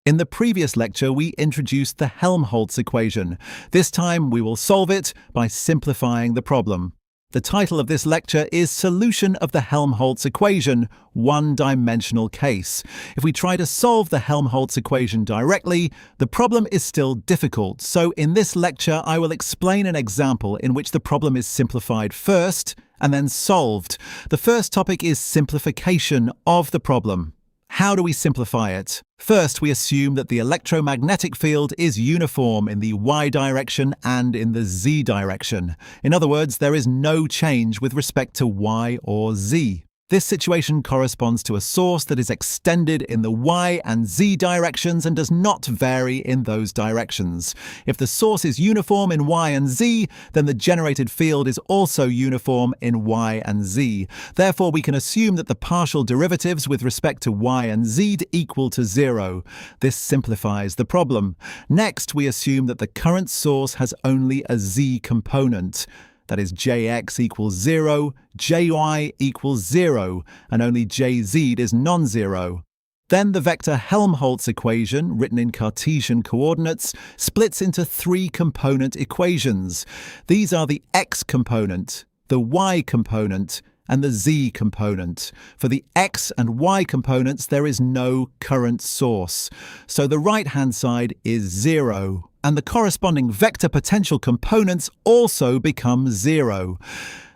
In the previous lecture, we introduced the Helmholtz equation. This time, we will solve it by simplifying the problem. The title of this lecture is Solution of the Helmholtz Equation, One-Dimensional Case. If we try to solve the Helmholtz equation directly, the problem is still difficult. So in this lecture, I will explain an example in which the problem is simplified first and then solved. The first topic is simplification of the problem. How do we simplify it? First, we assume that the electromagnetic field is uniform in the y direction and in the z direction. In other words, there is no change with respect to y or z. This situation corresponds to a source that is extended in the y and z directions and does not vary in those directions. If the source is uniform in y and z, then the generated field is also uniform in y and z. Therefore, we can assume that the partial derivatives with respect to y and z equal to 0. This simplifies the problem. Next, we assume that the current source has only a z component. That is, Jx equals 0, Jy equals 0, and only Jz is non-zero. Then the vector Helmholtz equation, written in Cartesian coordinates, splits into three component equations. These are the x component, the y component, and the z component. For the x and y components, there is no current source. So the right-hand side is 0. And the corresponding vector potential components also become 0.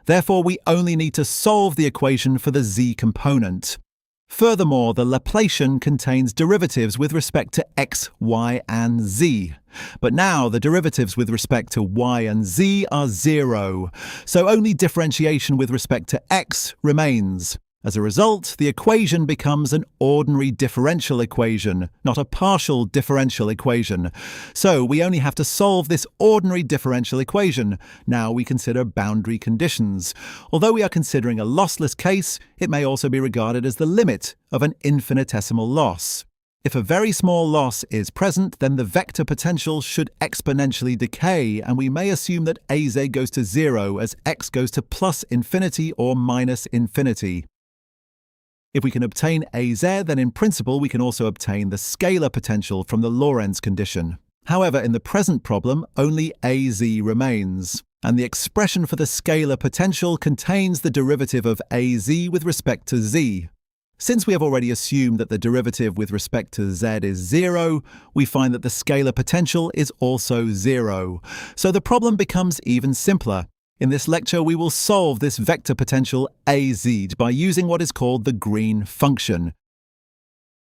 Therefore, we only need to solve the equation for the z component. Furthermore, the Laplacian contains derivatives with respect to x, y, and z. But now the derivatives with respect to y and z are 0, so only differentiation with respect to x remains. As a result, the equation becomes an ordinary differential equation, not a partial differential equation. So we only have to solve this ordinary differential equation. Now we consider boundary conditions. Although we are considering a lossless case, it may also be regarded as the limit of an infinitesimal loss. If a very small loss is present, then the vector potential should exponentially decay, and we may assume that Az goes to 0 as x goes to plus infinity or minus infinity. If we can obtain Az, then in principle we can also obtain the scalar potential from the Lorentz condition. However, in the present problem, only Az remains, and the expression for the scalar potential contains the derivative of Az with respect to z. Since we have already assumed that the derivative with respect to z is 0, we find that the scalar potential is also 0. So the problem becomes even simpler. In this lecture, we will solve this vector potential Az by using what is called the green function.